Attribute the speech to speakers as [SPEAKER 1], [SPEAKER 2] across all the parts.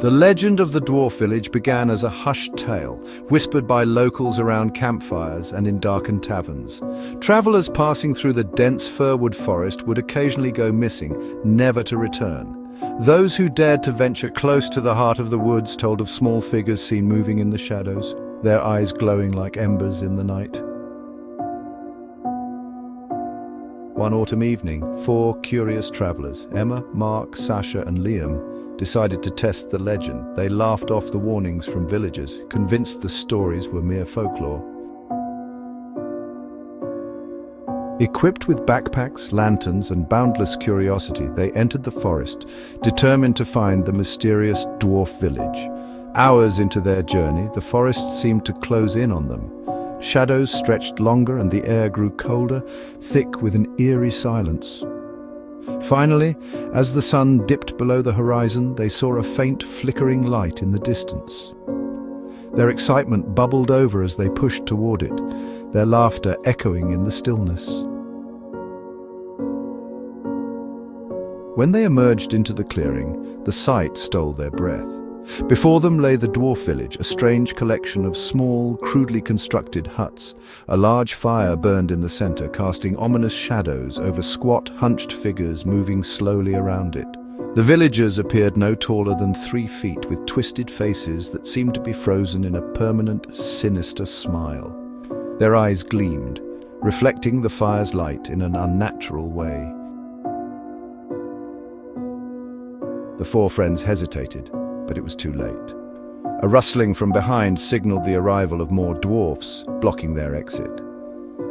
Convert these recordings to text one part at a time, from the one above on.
[SPEAKER 1] The legend of the dwarf village began as a hushed tale, whispered by locals around campfires and in darkened taverns. Travelers passing through the dense firwood forest would occasionally go missing, never to return. Those who dared to venture close to the heart of the woods told of small figures seen moving in the shadows, their eyes glowing like embers in the night. One autumn evening, 4 curious travelers, Emma, Mark, Sasha and Liam, decided to test the legend. They laughed off the warnings from villagers, convinced the stories were mere folklore. Equipped with backpacks, lanterns and boundless curiosity, they entered the forest, determined to find the mysterious dwarf village. Hours into their journey, the forest seemed to close in on them. Shadows stretched longer and the air grew colder, thick with an eerie silence. Finally, as the sun dipped below the horizon, they saw a faint flickering light in the distance. Their excitement bubbled over as they pushed toward it, their laughter echoing in the stillness. When they emerged into the clearing, the sight stole their breath. Before them lay the dwarf village, a strange collection of small, crudely constructed huts. A large fire burned in the center, casting ominous shadows over squat, hunched figures moving slowly around it. The villagers appeared no taller than 3 feet, with twisted faces that seemed to be frozen in a permanent, sinister smile. Their eyes gleamed, reflecting the fire's light in an unnatural way. The 4 friends hesitated, but it was too late. A rustling from behind signaled the arrival of more dwarfs, blocking their exit.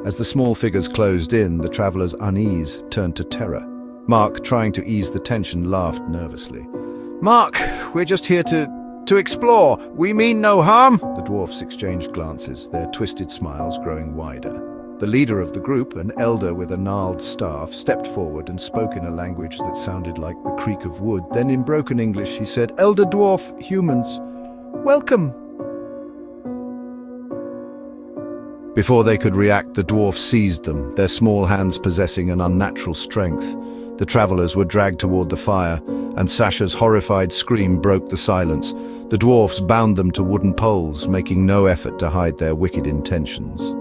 [SPEAKER 1] As the small figures closed in, the travelers' unease turned to terror. Mark, trying to ease the tension, laughed nervously. "Mark, we're just here to explore. We mean no harm." The dwarfs exchanged glances, their twisted smiles growing wider. The leader of the group, an elder with a gnarled staff, stepped forward and spoke in a language that sounded like the creak of wood. Then in broken English he said, "Elder dwarf, humans, welcome." Before they could react, the dwarf seized them, their small hands possessing an unnatural strength. The travelers were dragged toward the fire, and Sasha's horrified scream broke the silence. The dwarfs bound them to wooden poles, making no effort to hide their wicked intentions.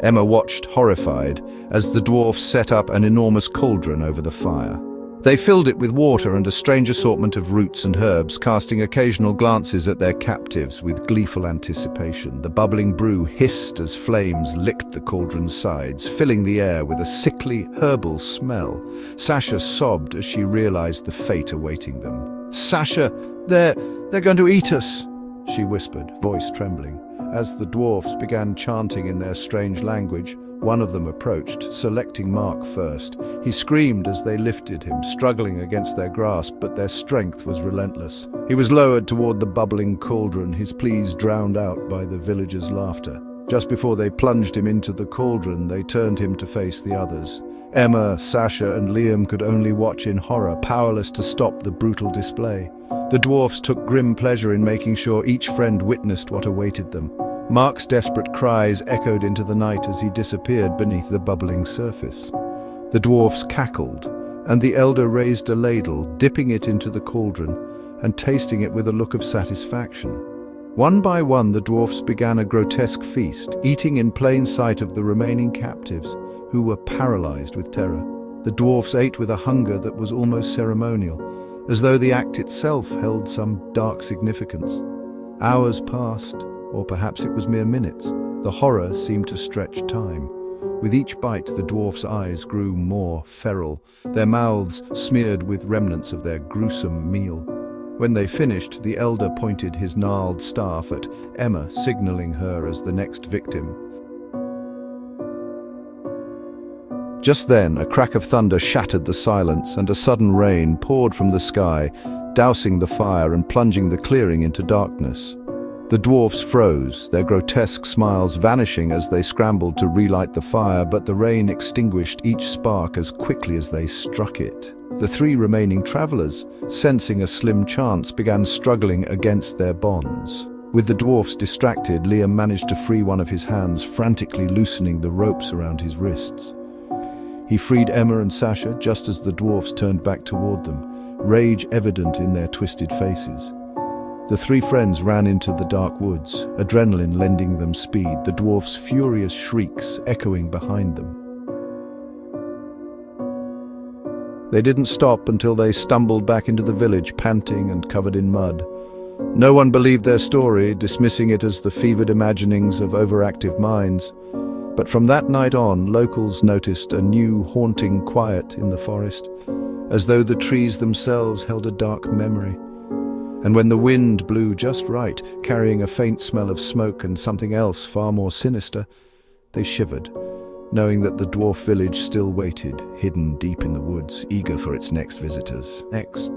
[SPEAKER 1] Emma watched, horrified, as the dwarfs set up an enormous cauldron over the fire. They filled it with water and a strange assortment of roots and herbs, casting occasional glances at their captives with gleeful anticipation. The bubbling brew hissed as flames licked the cauldron's sides, filling the air with a sickly, herbal smell. Sasha sobbed as she realized the fate awaiting them. "Sasha, they're going to eat us," she whispered, voice trembling. As the dwarfs began chanting in their strange language, one of them approached, selecting Mark first. He screamed as they lifted him, struggling against their grasp, but their strength was relentless. He was lowered toward the bubbling cauldron, his pleas drowned out by the villagers' laughter. Just before they plunged him into the cauldron, they turned him to face the others. Emma, Sasha and Liam could only watch in horror, powerless to stop the brutal display. The dwarfs took grim pleasure in making sure each friend witnessed what awaited them. Mark's desperate cries echoed into the night as he disappeared beneath the bubbling surface. The dwarfs cackled, and the elder raised a ladle, dipping it into the cauldron and tasting it with a look of satisfaction. One by one, the dwarfs began a grotesque feast, eating in plain sight of the remaining captives, who were paralyzed with terror. The dwarfs ate with a hunger that was almost ceremonial, as though the act itself held some dark significance. Hours passed, or perhaps it was mere minutes. The horror seemed to stretch time. With each bite, the dwarfs' eyes grew more feral, their mouths smeared with remnants of their gruesome meal. When they finished, the elder pointed his gnarled staff at Emma, signaling her as the next victim. Just then, a crack of thunder shattered the silence, and a sudden rain poured from the sky, dousing the fire and plunging the clearing into darkness. The dwarfs froze, their grotesque smiles vanishing as they scrambled to relight the fire, but the rain extinguished each spark as quickly as they struck it. The 3 remaining travelers, sensing a slim chance, began struggling against their bonds. With the dwarfs distracted, Liam managed to free one of his hands, frantically loosening the ropes around his wrists. He freed Emma and Sasha just as the dwarfs turned back toward them, rage evident in their twisted faces. The three friends ran into the dark woods, adrenaline lending them speed, the dwarfs' furious shrieks echoing behind them. They didn't stop until they stumbled back into the village, panting and covered in mud. No one believed their story, dismissing it as the fevered imaginings of overactive minds. But from that night on, locals noticed a new haunting quiet in the forest, as though the trees themselves held a dark memory. And when the wind blew just right, carrying a faint smell of smoke and something else far more sinister, they shivered, knowing that the dwarf village still waited, hidden deep in the woods, eager for its next visitors. Next.